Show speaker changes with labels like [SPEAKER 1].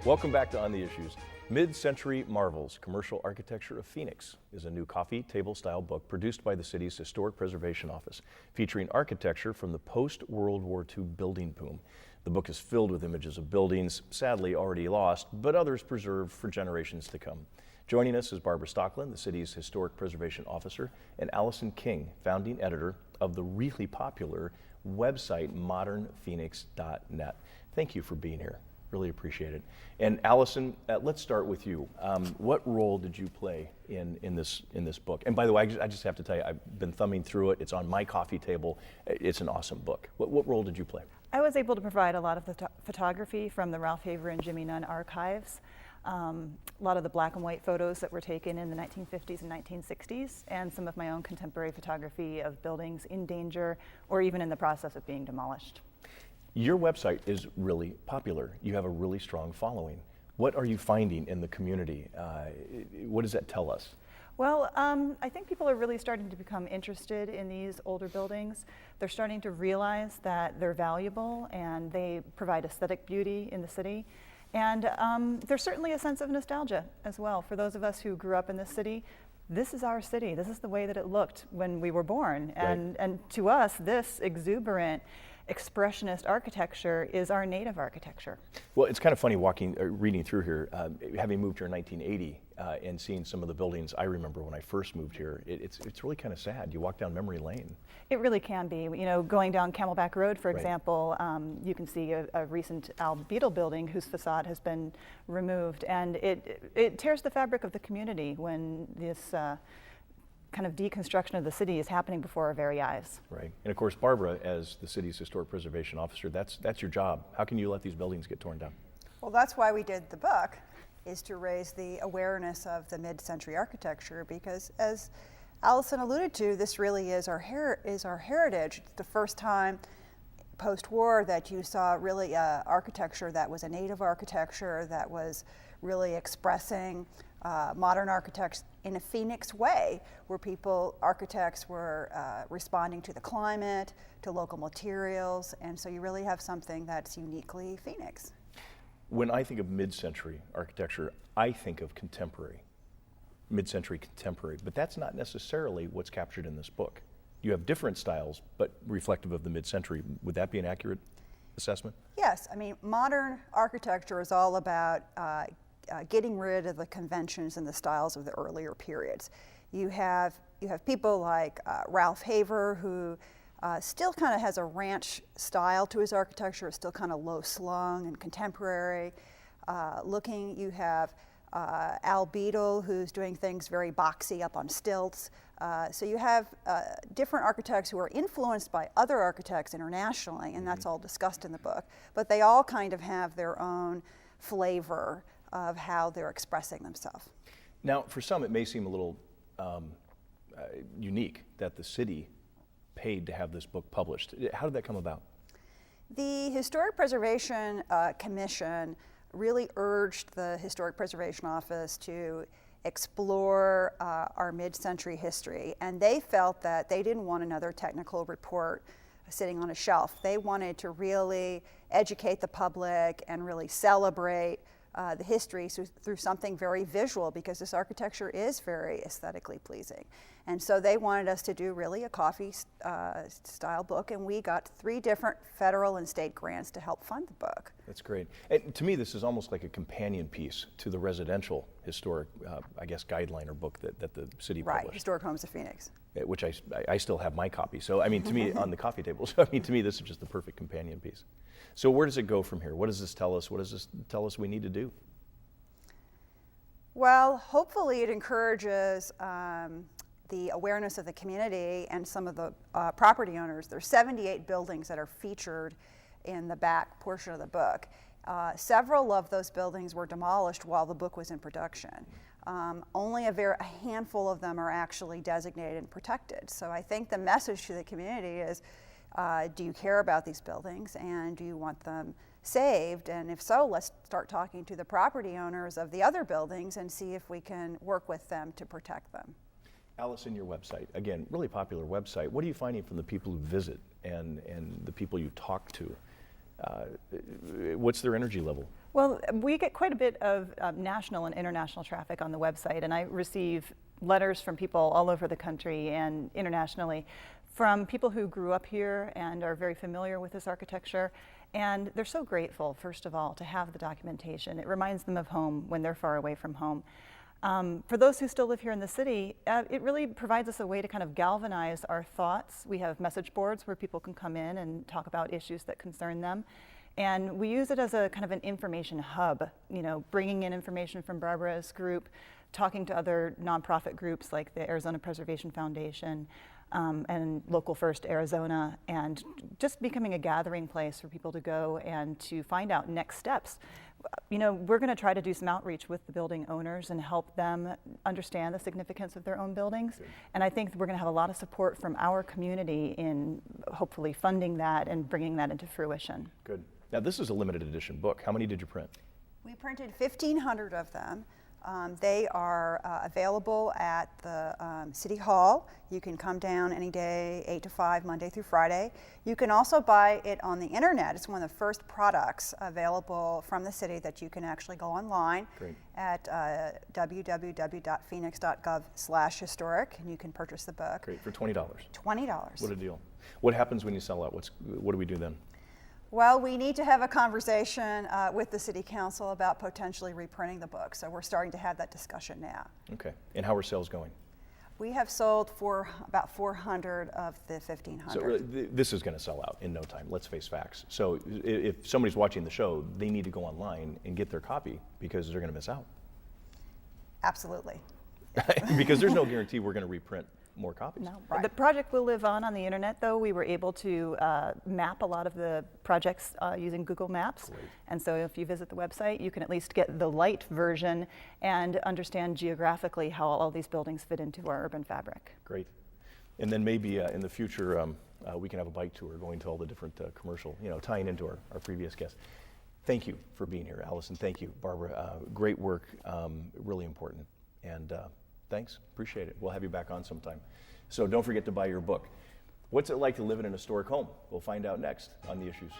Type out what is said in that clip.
[SPEAKER 1] Welcome back to On the Issues. Mid-Century Marvels, Commercial Architecture of Phoenix is a new coffee table style book produced by the city's Historic Preservation Office, featuring architecture from the post-World War II building boom. The book is filled with images of buildings, sadly already lost, but others preserved for generations to come. Joining us is Barbara Stocklin, the city's Historic Preservation Officer, and Allison King, founding editor of the really popular website modernphoenix.net. Thank you for being here. Really appreciate it. And Allison, let's start with you. What role did you play in this book? And by the way, I just have to tell you, I've been thumbing through it. It's on my coffee table. It's an awesome book. What role did you play?
[SPEAKER 2] I was able to provide a lot of the photography from the Ralph Haver and Jimmy Nunn archives. A lot of the black and white photos that were taken in the 1950s and 1960s, and some of my own contemporary photography of buildings in danger or even in the process of being demolished.
[SPEAKER 1] Your website is really popular. You have a really strong following. What are you finding in the community? What does that tell us?
[SPEAKER 2] Well, I think people are really starting to become interested in these older buildings. They're starting to realize that they're valuable and they provide aesthetic beauty in the city. And there's certainly a sense of nostalgia as well. For those of us who grew up in this city, this is our city. This is the way that it looked when we were born. And,
[SPEAKER 1] Right.
[SPEAKER 2] and to us, this exuberant, expressionist architecture is our native architecture.
[SPEAKER 1] Well, it's kind of funny reading through here, having moved here in 1980 and seeing some of the buildings I remember when I first moved here. It's really kind of sad. You walk down memory lane.
[SPEAKER 2] It really can be. You know, going down Camelback Road, for
[SPEAKER 1] Right.
[SPEAKER 2] example, you can see a recent Al Beetle building whose facade has been removed, and it tears the fabric of the community when this kind of deconstruction of the city is happening before our very eyes.
[SPEAKER 1] Right. And of course, Barbara, as the city's Historic Preservation Officer, that's your job. How can you let these buildings get torn down?
[SPEAKER 3] Well, that's why we did the book, is to raise the awareness of the mid-century architecture, because as Allison alluded to, this really is our heritage. It's the first time post-war that you saw really architecture that was a native architecture that was really expressing modern architects in a Phoenix way, where architects were responding to the climate, to local materials, and so you really have something that's uniquely Phoenix.
[SPEAKER 1] When I think of mid-century architecture, I think of contemporary, mid-century contemporary, but that's not necessarily what's captured in this book. You have different styles, but reflective of the mid-century. Would that be an accurate assessment?
[SPEAKER 3] Yes, I mean, modern architecture is all about getting rid of the conventions and the styles of the earlier periods. You have people like Ralph Haver, who still kind of has a ranch style to his architecture. It's still kind of low slung and contemporary looking. You have Al Beetle, who's doing things very boxy up on stilts. So you have different architects who are influenced by other architects internationally, and that's all discussed in the book. But they all kind of have their own flavor of how they're expressing themselves.
[SPEAKER 1] Now, for some, it may seem a little unique that the city paid to have this book published. How did that come about?
[SPEAKER 3] The Historic Preservation Commission really urged the Historic Preservation Office to explore our mid-century history, and they felt that they didn't want another technical report sitting on a shelf. They wanted to really educate the public and really celebrate the history through something very visual, because this architecture is very aesthetically pleasing. And so they wanted us to do really a coffee style book, and we got 3 different federal and state grants to help fund the book.
[SPEAKER 1] That's great. And to me, this is almost like a companion piece to the residential historic, I guess, guideline or book that the city published.
[SPEAKER 3] Right, Historic Homes of Phoenix.
[SPEAKER 1] Which I still have my copy. So, I mean, to me, on the coffee table. So, I mean, to me, this is just the perfect companion piece. So where does it go from here? What does this tell us? What does this tell us we need to do?
[SPEAKER 3] Well, hopefully it encourages the awareness of the community and some of the property owners. There's 78 buildings that are featured in the back portion of the book. Several of those buildings were demolished while the book was in production. Only a handful of them are actually designated and protected. So I think the message to the community is, do you care about these buildings, and do you want them saved? And if so, let's start talking to the property owners of the other buildings and see if we can work with them to protect them.
[SPEAKER 1] Allison, your website, again, really popular website. What are you finding from the people who visit and the people you talk to? What's their energy level?
[SPEAKER 2] Well, we get quite a bit of national and international traffic on the website, and I receive letters from people all over the country and internationally, from people who grew up here and are very familiar with this architecture. And they're so grateful, first of all, to have the documentation. It reminds them of home when they're far away from home. For those who still live here in the city, it really provides us a way to kind of galvanize our thoughts. We have message boards where people can come in and talk about issues that concern them. And we use it as a kind of an information hub, you know, bringing in information from Barbara's group, talking to other nonprofit groups like the Arizona Preservation Foundation and Local First Arizona, and just becoming a gathering place for people to go and to find out next steps. You know, we're going to try to do some outreach with the building owners and help them understand the significance of their own buildings.
[SPEAKER 1] Good.
[SPEAKER 2] And I think we're going to have a lot of support from our community in hopefully funding that and bringing that into fruition.
[SPEAKER 1] Good. Now, this is a limited edition book. How many did you print?
[SPEAKER 3] We printed 1,500 of them. They are available at the City Hall. You can come down any day, 8 to 5, Monday through Friday. You can also buy it on the internet. It's one of the first products available from the city that you can actually go online.
[SPEAKER 1] Great.
[SPEAKER 3] At www.phoenix.gov/historic, and you can purchase the book.
[SPEAKER 1] Great, for $20.
[SPEAKER 3] $20.
[SPEAKER 1] What a deal. What happens when you sell out? What do we do then?
[SPEAKER 3] Well, we need to have a conversation with the City Council about potentially reprinting the book. So we're starting to have that discussion now.
[SPEAKER 1] Okay. And how are sales going?
[SPEAKER 3] We have sold for about 400 of the 1,500.
[SPEAKER 1] So really, this is going to sell out in no time. Let's face facts. So if somebody's watching the show, they need to go online and get their copy because they're going to miss out.
[SPEAKER 3] Absolutely.
[SPEAKER 1] Because there's no guarantee we're going to reprint more copies.
[SPEAKER 2] No,
[SPEAKER 3] Right.
[SPEAKER 2] the project will live on the internet, though. We were able to map a lot of the projects using Google Maps.
[SPEAKER 1] Great.
[SPEAKER 2] And so if you visit the website, you can at least get the light version and understand geographically how all these buildings fit into our urban fabric.
[SPEAKER 1] Great. And then maybe in the future, we can have a bike tour going to all the different commercial, tying into our previous guests. Thank you for being here, Allison. Thank you, Barbara. Great work, really important. And thanks, appreciate it. We'll have you back on sometime. So don't forget to buy your book. What's it like to live in an historic home? We'll find out next on The Issues.